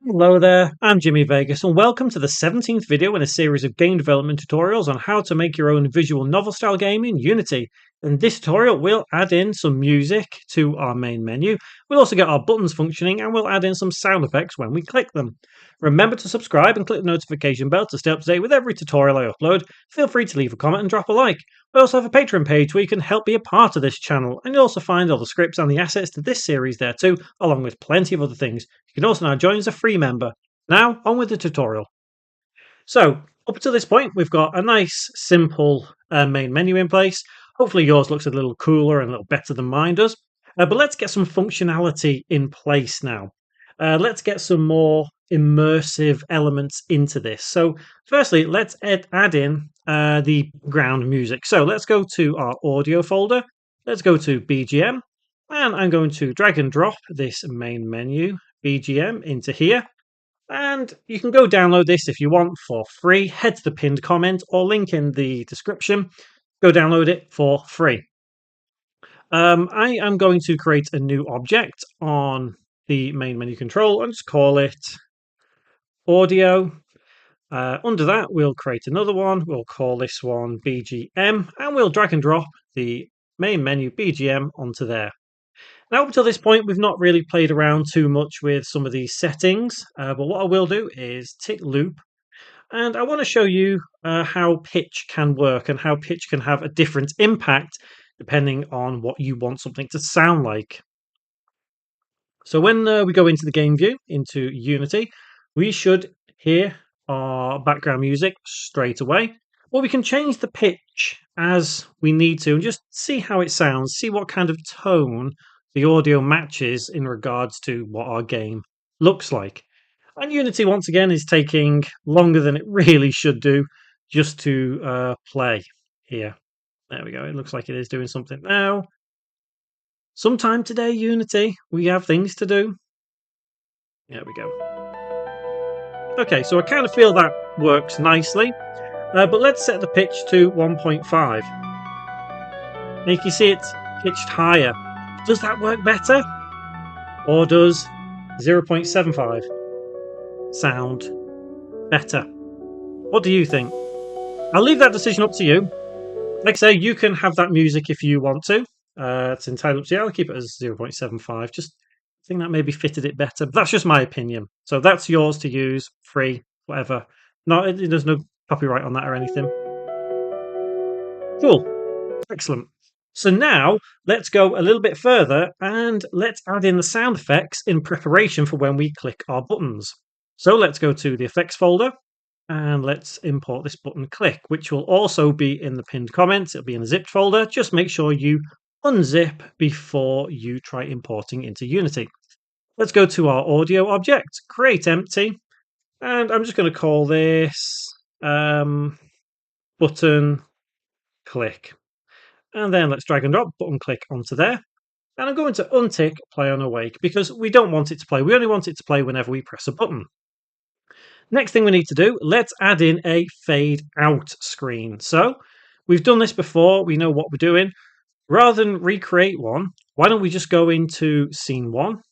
Hello there, I'm Jimmy Vegas and welcome to the 17th video in a series of game development tutorials on how to make your own visual novel style game in Unity. In this tutorial we'll add in some music to our main menu, we'll also get our buttons functioning and we'll add in some sound effects when we click them. Remember to subscribe and click the notification bell to stay up to date with every tutorial I upload. Feel free to leave a comment and drop a like. We also have a Patreon page where you can help be a part of this channel, and you'll also find all the scripts and the assets to this series there too, along with plenty of other things. You can also now join as a free member. Now, on with the tutorial. So, up until this point, we've got a nice, simple main menu in place. Hopefully yours looks a little cooler and a little better than mine does. But let's get some functionality in place now. Let's get some more immersive elements into this. So, firstly, let's add in the background music. So, let's go to our audio folder. Let's go to BGM. And I'm going to drag and drop this main menu BGM into here. And you can go download this if you want for free. Head to the pinned comment or link in the description. Go download it for free. I am going to create a new object on the main menu control and just call it audio. Under that, we'll create another one. We'll call this one BGM and we'll drag and drop the main menu BGM onto there. Now, up until this point, we've not really played around too much with some of these settings, but what I will do is tick loop, and I want to show you how pitch can work and how pitch can have a different impact depending on what you want something to sound like. So when we go into the game view, into Unity, we should hear our background music straight away. Well, we can change the pitch as we need to and just see how it sounds, see what kind of tone the audio matches in regards to what our game looks like. And Unity, once again, is taking longer than it really should do just to play here. There we go. It looks like it is doing something now. Sometime today, Unity, we have things to do. There we go. Okay, so I kind of feel that works nicely. But let's set the pitch to 1.5. Now you can see it's pitched higher. Does that work better? Or does 0.75 sound better? What do you think? I'll leave that decision up to you. Like I say, you can have that music if you want to. It's entirely up to you. I'll keep it as 0.75. Just think that maybe fitted it better. But that's just my opinion. So that's yours to use, free, whatever. No, there's no copyright on that or anything. Cool. Excellent. So now let's go a little bit further and let's add in the sound effects in preparation for when we click our buttons. So let's go to the effects folder and let's import this button click, which will also be in the pinned comments. It'll be in a zipped folder. Just make sure you unzip before you try importing into Unity. Let's go to our audio object, create empty, and I'm just going to call this button click. And then let's drag and drop button click onto there. And I'm going to untick play on awake because we don't want it to play. We only want it to play whenever we press a button. Next thing we need to do, let's add in a fade out screen. So we've done this before. We know what we're doing. Rather than recreate one, why don't we just go into scene one,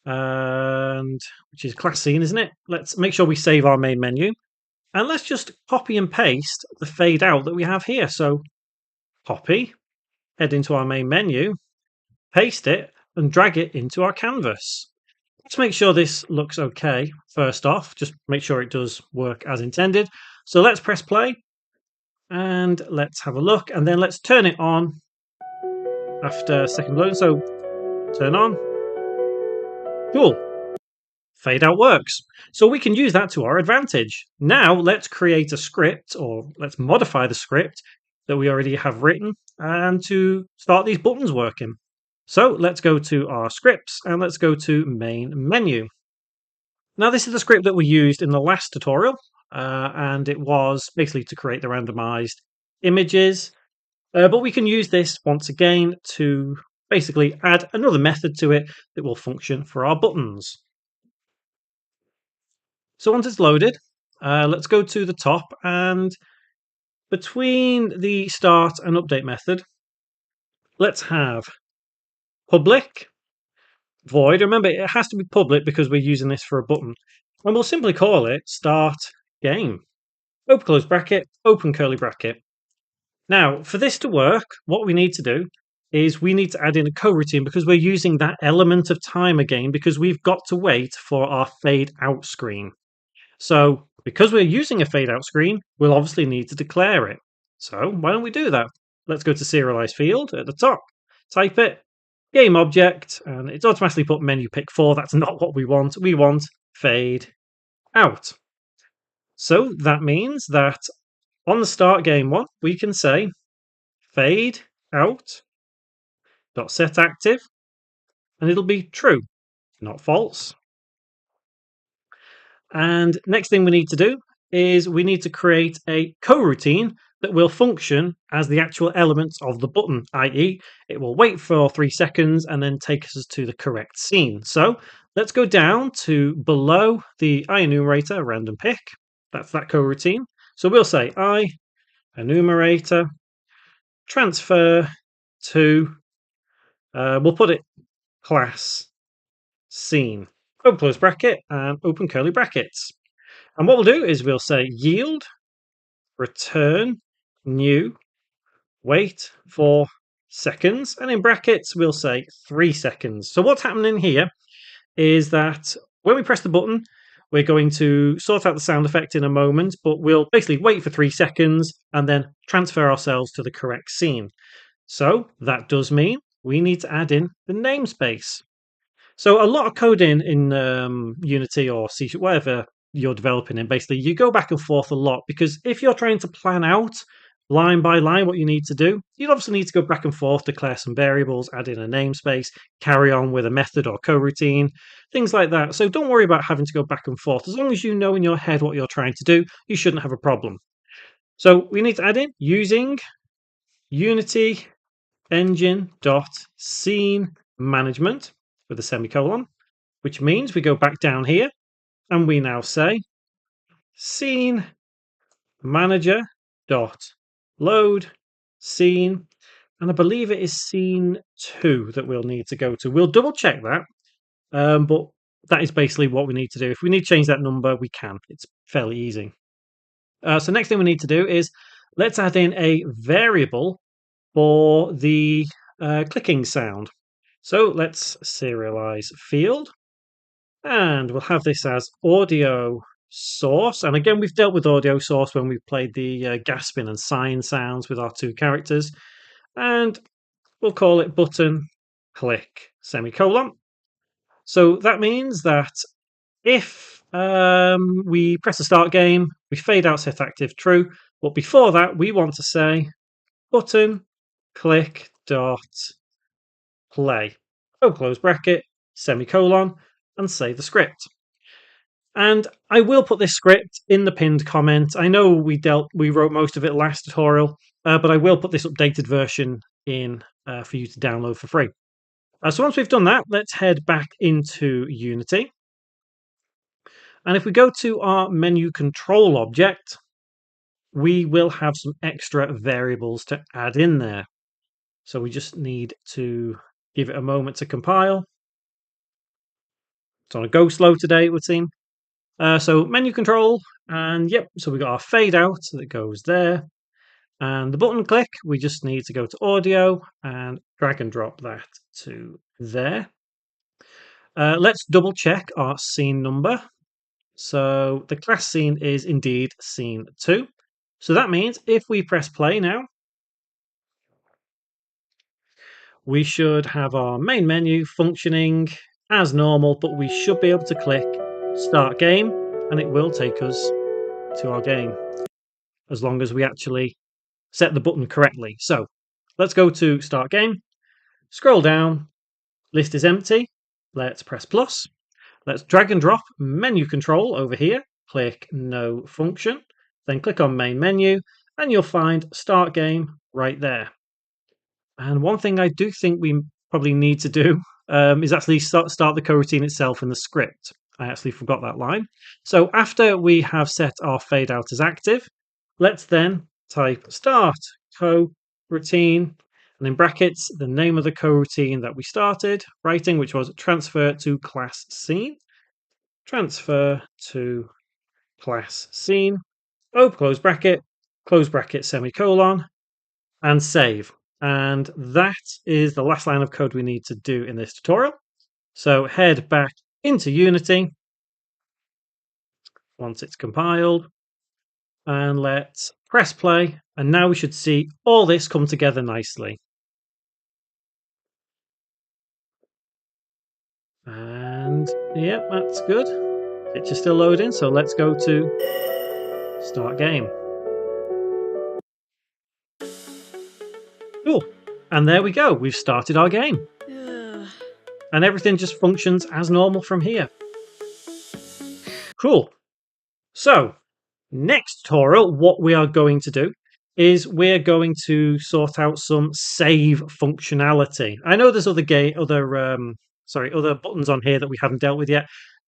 and which is class scene, isn't it? Let's make sure we save our main menu. And let's just copy and paste the fade out that we have here. So copy, head into our main menu, paste it, and drag it into our canvas. Let's make sure this looks okay first off. Just make sure it does work as intended. So let's press play, and let's have a look, and then let's turn it on after second load. So turn on. Cool. Fade out works. So we can use that to our advantage. Now let's create a script, or let's modify the script that we already have written and to start these buttons working. So let's go to our scripts and let's go to main menu. Now this is the script that we used in the last tutorial and it was basically to create the randomized images, but we can use this once again to basically add another method to it that will function for our buttons. So once it's loaded, let's go to the top, and between the start and update method, let's have public, void. Remember, it has to be public because we're using this for a button. And we'll simply call it start game. Open close bracket, open curly bracket. Now, for this to work, what we need to do is we need to add in a coroutine because we're using that element of time again because we've got to wait for our fade out screen. So because we're using a fade out screen, we'll obviously need to declare it. So why don't we do that? Let's go to serialize field at the top, type it, game object, and it's automatically put menu pick 4. That's not what we want. We want fade out. So that means that on the start game one, we can say fade out dot set active, and it'll be true, not false. And next thing we need to do is we need to create a coroutine that will function as the actual elements of the button, i.e. it will wait for 3 seconds and then take us to the correct scene. So let's go down to below the IEnumerator random pick. That's that coroutine. So we'll say IEnumerator transfer to, we'll put it class scene. Open close bracket and open curly brackets. And what we'll do is we'll say yield, return, new, wait for seconds, and in brackets we'll say 3 seconds. So what's happening here is that when we press the button, we're going to sort out the sound effect in a moment, but we'll basically wait for 3 seconds and then transfer ourselves to the correct scene. So that does mean we need to add in the namespace. So a lot of coding in Unity or C, whatever you're developing in, basically, you go back and forth a lot because if you're trying to plan out line by line what you need to do, you'd obviously need to go back and forth, declare some variables, add in a namespace, carry on with a method or coroutine, things like that. So don't worry about having to go back and forth. As long as you know in your head what you're trying to do, you shouldn't have a problem. So we need to add in using Unity engine.scene management with a semicolon, which means we go back down here and we now say scene manager dot load scene, and I believe it is scene 2 that we'll need to go to. We'll double check that, but that is basically what we need to do. If we need to change that number, we can. It's fairly easy. So next thing we need to do is let's add in a variable for the clicking sound. So let's serialize field, and we'll have this as audio source. And again, we've dealt with audio source when we played the gasping and sighing sounds with our 2 characters. And we'll call it button click semicolon. So that means that if we press the start game, we fade out set active true. But before that, we want to say button click dot play, open close bracket, semicolon, and save the script. And I will put this script in the pinned comment. I know we wrote most of it last tutorial, but I will put this updated version in for you to download for free. So once we've done that, let's head back into Unity. And if we go to our menu control object, we will have some extra variables to add in there. So we just need to give it a moment to compile. It's on a go slow today, it would seem. So menu control, and yep, so we got our fade out that goes there. And the button click, we just need to go to audio and drag and drop that to there. Let's double check our scene number. So the class scene is indeed scene 2. So that means if we press play now, we should have our main menu functioning as normal, but we should be able to click start game and it will take us to our game as long as we actually set the button correctly. So let's go to start game, scroll down, list is empty, let's press plus, let's drag and drop menu control over here, click no function, then click on main menu and you'll find start game right there. And one thing I do think we probably need to do is actually start the coroutine itself in the script. I actually forgot that line. So after we have set our fade out as active, let's then type start coroutine and in brackets, the name of the coroutine that we started writing, which was transfer to class scene. Transfer to class scene. Open close bracket, semicolon, and save. And that is the last line of code we need to do in this tutorial. So head back into Unity once it's compiled, and let's press play. And now we should see all this come together nicely. And yeah, that's good. It's just still loading, so let's go to start game. Cool. And there we go. We've started our game. And everything just functions as normal from here. Cool. So, next tutorial, what we are going to do is we're going to sort out some save functionality. I know there's other buttons on here that we haven't dealt with yet.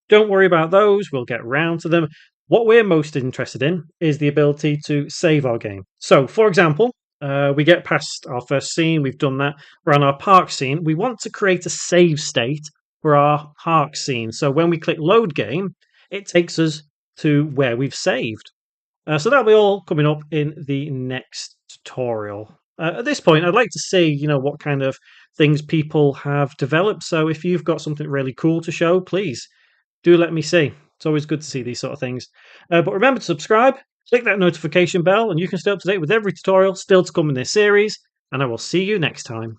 Don't worry about those. We'll get round to them. What we're most interested in is the ability to save our game. So, for example, we get past our first scene. We've done that. We're on our park scene. We want to create a save state for our park scene. So when we click load game, it takes us to where we've saved. So that'll be all coming up in the next tutorial. At this point, I'd like to see, what kind of things people have developed. So if you've got something really cool to show, please do let me see. It's always good to see these sort of things. But remember to subscribe, click that notification bell, and you can stay up to date with every tutorial still to come in this series. And I will see you next time.